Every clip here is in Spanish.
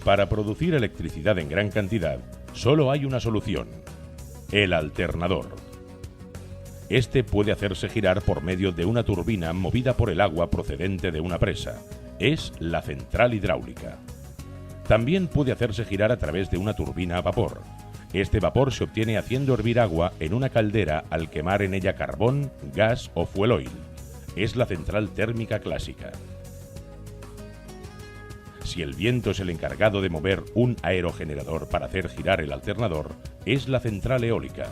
Para producir electricidad en gran cantidad, solo hay una solución: el alternador. Este puede hacerse girar por medio de una turbina movida por el agua procedente de una presa. Es la central hidráulica. También puede hacerse girar a través de una turbina a vapor. Este vapor se obtiene haciendo hervir agua en una caldera al quemar en ella carbón, gas o fuel oil. Es la central térmica clásica. Si el viento es el encargado de mover un aerogenerador para hacer girar el alternador, es la central eólica.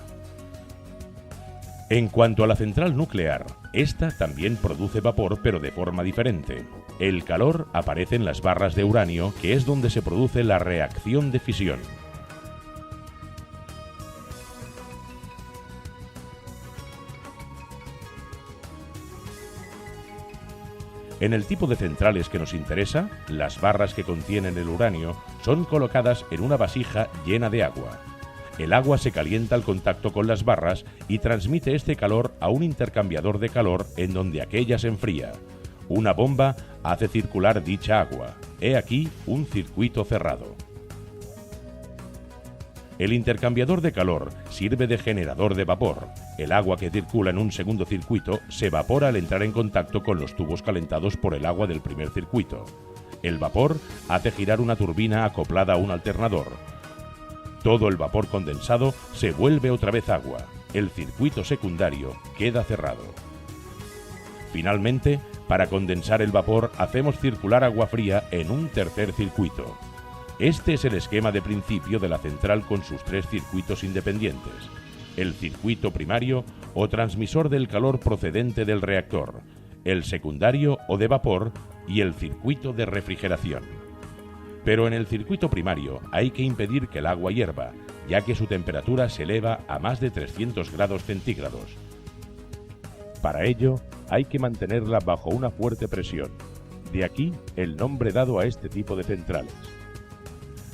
En cuanto a la central nuclear, esta también produce vapor, pero de forma diferente. El calor aparece en las barras de uranio, que es donde se produce la reacción de fisión. En el tipo de centrales que nos interesa, las barras que contienen el uranio son colocadas en una vasija llena de agua. El agua se calienta al contacto con las barras y transmite este calor a un intercambiador de calor en donde aquella se enfría. Una bomba hace circular dicha agua. He aquí un circuito cerrado. El intercambiador de calor sirve de generador de vapor. El agua que circula en un segundo circuito se evapora al entrar en contacto con los tubos calentados por el agua del primer circuito. El vapor hace girar una turbina acoplada a un alternador. Todo el vapor condensado se vuelve otra vez agua. El circuito secundario queda cerrado. Finalmente, para condensar el vapor hacemos circular agua fría en un tercer circuito. Este es el esquema de principio de la central con sus tres circuitos independientes: el circuito primario o transmisor del calor procedente del reactor, el secundario o de vapor y el circuito de refrigeración. Pero en el circuito primario hay que impedir que el agua hierva, ya que su temperatura se eleva a más de 300 grados centígrados. Para ello, hay que mantenerla bajo una fuerte presión. De aquí el nombre dado a este tipo de centrales: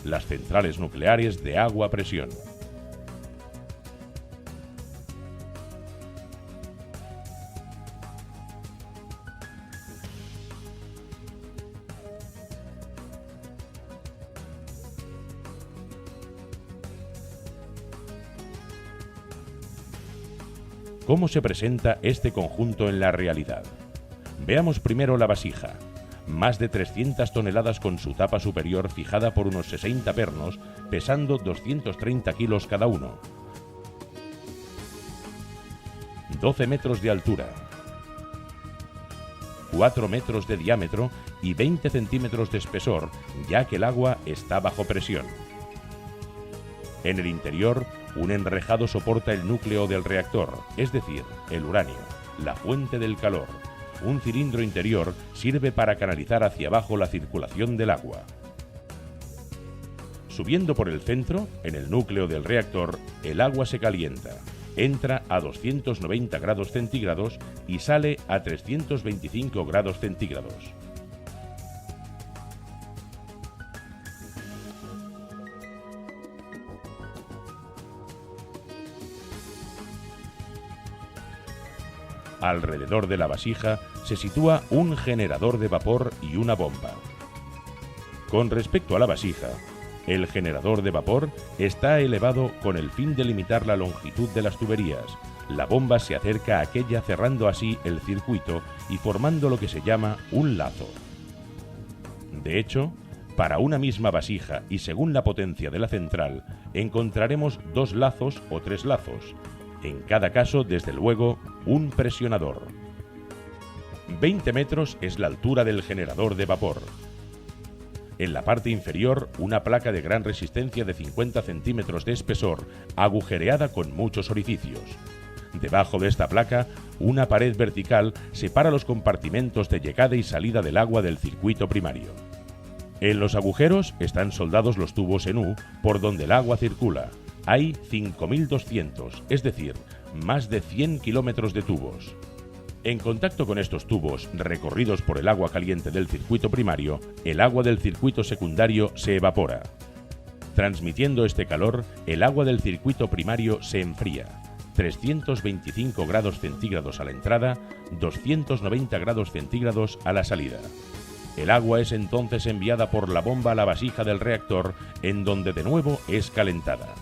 las centrales nucleares de agua a presión. ¿Cómo se presenta este conjunto en la realidad? Veamos primero la vasija. Más de 300 toneladas con su tapa superior fijada por unos 60 pernos, pesando 230 kilos cada uno. 12 metros de altura, 4 metros de diámetro y 20 centímetros de espesor, ya que el agua está bajo presión. En el interior, un enrejado soporta el núcleo del reactor, es decir, el uranio, la fuente del calor. Un cilindro interior sirve para canalizar hacia abajo la circulación del agua. Subiendo por el centro, en el núcleo del reactor, el agua se calienta. Entra a 290 grados centígrados y sale a 325 grados centígrados. Alrededor de la vasija se sitúa un generador de vapor y una bomba. Con respecto a la vasija, el generador de vapor está elevado con el fin de limitar la longitud de las tuberías. La bomba se acerca a aquella cerrando así el circuito y formando lo que se llama un lazo. De hecho, para una misma vasija y según la potencia de la central, encontraremos dos lazos o tres lazos. En cada caso, desde luego, un presionador. 20 metros es la altura del generador de vapor. En la parte inferior, una placa de gran resistencia de 50 centímetros de espesor, agujereada con muchos orificios. Debajo de esta placa, una pared vertical separa los compartimentos de llegada y salida del agua del circuito primario. En los agujeros están soldados los tubos en U por donde el agua circula. Hay 5.200, es decir, más de 100 kilómetros de tubos. En contacto con estos tubos, recorridos por el agua caliente del circuito primario, el agua del circuito secundario se evapora. Transmitiendo este calor, el agua del circuito primario se enfría. 325 grados centígrados a la entrada, 290 grados centígrados a la salida. El agua es entonces enviada por la bomba a la vasija del reactor, en donde de nuevo es calentada.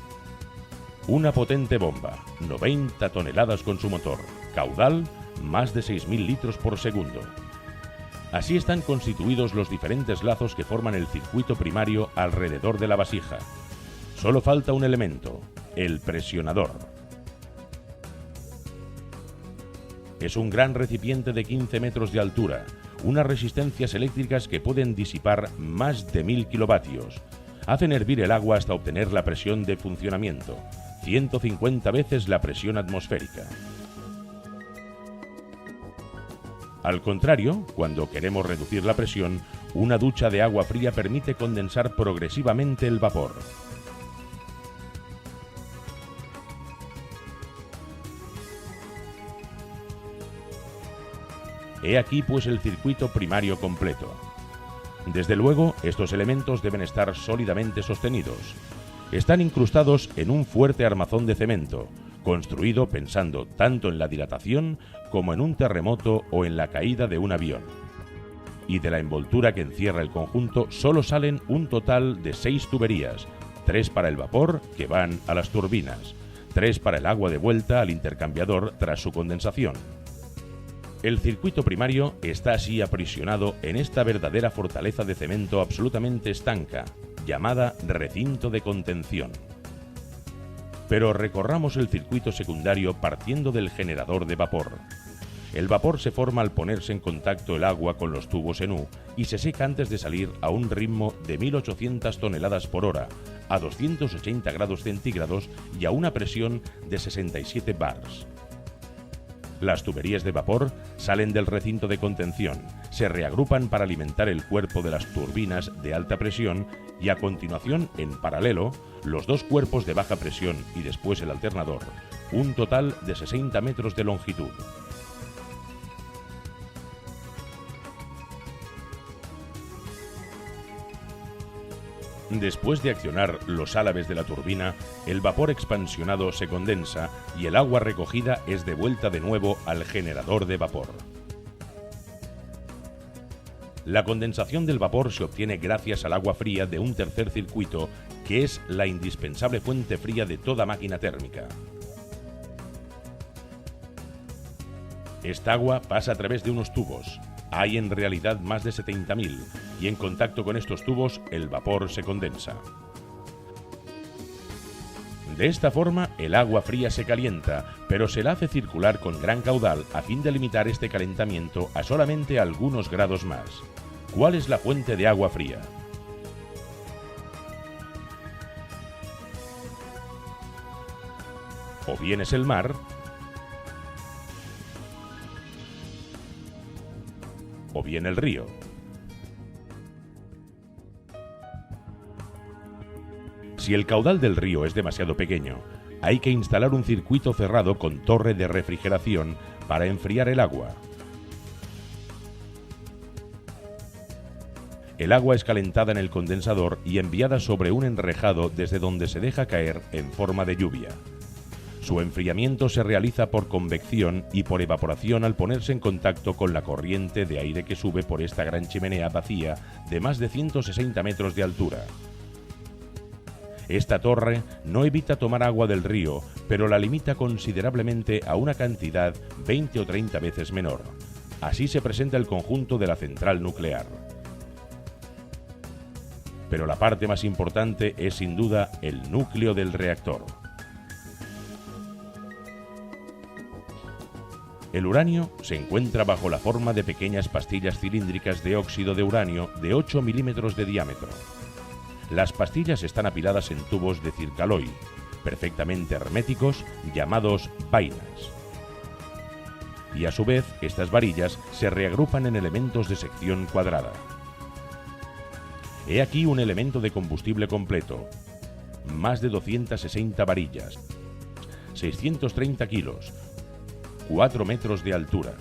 Una potente bomba, 90 toneladas con su motor, caudal más de 6.000 litros por segundo. Así están constituidos los diferentes lazos que forman el circuito primario alrededor de la vasija. Solo falta un elemento, el presionador. Es un gran recipiente de 15 metros de altura, unas resistencias eléctricas que pueden disipar más de 1000 kilovatios. Hacen hervir el agua hasta obtener la presión de funcionamiento, 150 veces la presión atmosférica. Al contrario, cuando queremos reducir la presión, una ducha de agua fría permite condensar progresivamente el vapor. He aquí pues el circuito primario completo. Desde luego, estos elementos deben estar sólidamente sostenidos. Están incrustados en un fuerte armazón de cemento, construido pensando tanto en la dilatación como en un terremoto o en la caída de un avión. Y de la envoltura que encierra el conjunto solo salen un total de 6 tuberías, 3 para el vapor que van a las turbinas, 3 para el agua de vuelta al intercambiador tras su condensación. El circuito primario está así aprisionado en esta verdadera fortaleza de cemento absolutamente estanca, llamada recinto de contención. Pero recorramos el circuito secundario partiendo del generador de vapor. El vapor se forma al ponerse en contacto el agua con los tubos en U y se seca antes de salir a un ritmo de 1800 toneladas por hora, a 280 grados centígrados y a una presión de 67 bars. Las tuberías de vapor salen del recinto de contención, se reagrupan para alimentar el cuerpo de las turbinas de alta presión y a continuación, en paralelo, los dos cuerpos de baja presión y después el alternador, un total de 60 metros de longitud. Después de accionar los álabes de la turbina, el vapor expansionado se condensa y el agua recogida es devuelta de nuevo al generador de vapor. La condensación del vapor se obtiene gracias al agua fría de un tercer circuito, que es la indispensable fuente fría de toda máquina térmica. Esta agua pasa a través de unos tubos. Hay en realidad más de 70.000 y en contacto con estos tubos el vapor se condensa. De esta forma el agua fría se calienta, pero se la hace circular con gran caudal a fin de limitar este calentamiento a solamente algunos grados más. ¿Cuál es la fuente de agua fría? O bien es el mar, o bien el río. Si el caudal del río es demasiado pequeño, hay que instalar un circuito cerrado con torre de refrigeración para enfriar el agua. El agua es calentada en el condensador y enviada sobre un enrejado desde donde se deja caer en forma de lluvia. Su enfriamiento se realiza por convección y por evaporación al ponerse en contacto con la corriente de aire que sube por esta gran chimenea vacía de más de 160 metros de altura. Esta torre no evita tomar agua del río, pero la limita considerablemente a una cantidad 20 o 30 veces menor. Así se presenta el conjunto de la central nuclear. Pero la parte más importante es sin duda el núcleo del reactor. El uranio se encuentra bajo la forma de pequeñas pastillas cilíndricas de óxido de uranio de 8 milímetros de diámetro. Las pastillas están apiladas en tubos de circaloy, perfectamente herméticos, llamados vainas. Y a su vez, estas varillas se reagrupan en elementos de sección cuadrada. He aquí un elemento de combustible completo. Más de 260 varillas, 630 kilos, 4 metros de altura.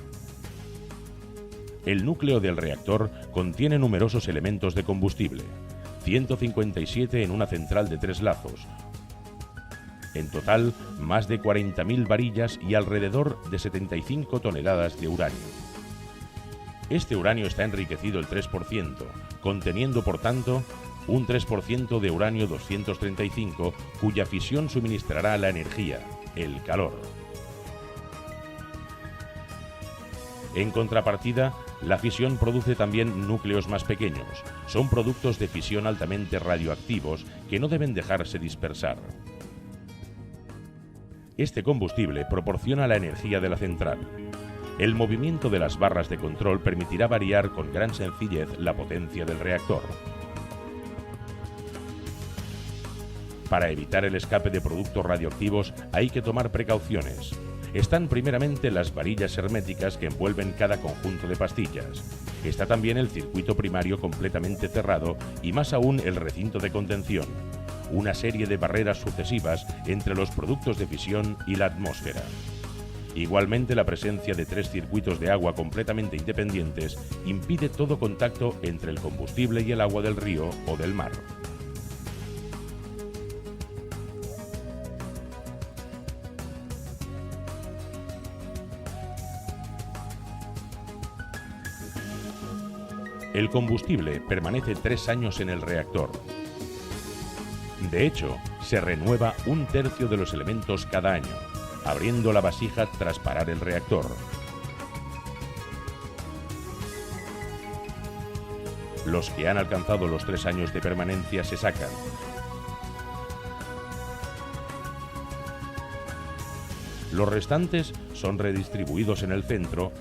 El núcleo del reactor contiene numerosos elementos de combustible, 157 en una central de 3 lazos. En total, más de 40.000 varillas y alrededor de 75 toneladas de uranio. Este uranio está enriquecido el 3%, conteniendo por tanto un 3% de uranio 235, cuya fisión suministrará la energía, el calor. En contrapartida, la fisión produce también núcleos más pequeños. Son productos de fisión altamente radioactivos que no deben dejarse dispersar. Este combustible proporciona la energía de la central. El movimiento de las barras de control permitirá variar con gran sencillez la potencia del reactor. Para evitar el escape de productos radioactivos hay que tomar precauciones. Están primeramente las varillas herméticas que envuelven cada conjunto de pastillas. Está también el circuito primario completamente cerrado y más aún el recinto de contención. Una serie de barreras sucesivas entre los productos de fisión y la atmósfera. Igualmente, la presencia de 3 circuitos de agua completamente independientes impide todo contacto entre el combustible y el agua del río o del mar. El combustible permanece 3 años en el reactor. De hecho, se renueva 1/3 de los elementos cada año, abriendo la vasija tras parar el reactor. Los que han alcanzado los 3 años de permanencia se sacan. Los restantes son redistribuidos en el centro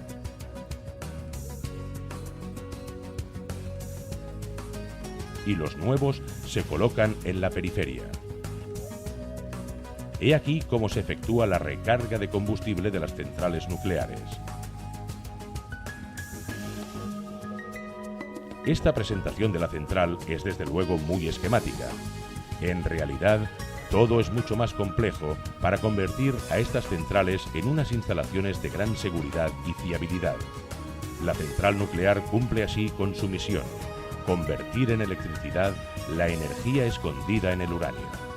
y los nuevos se colocan en la periferia. He aquí cómo se efectúa la recarga de combustible de las centrales nucleares. Esta presentación de la central es desde luego muy esquemática. En realidad, todo es mucho más complejo para convertir a estas centrales en unas instalaciones de gran seguridad y fiabilidad. La central nuclear cumple así con su misión: convertir en electricidad la energía escondida en el uranio.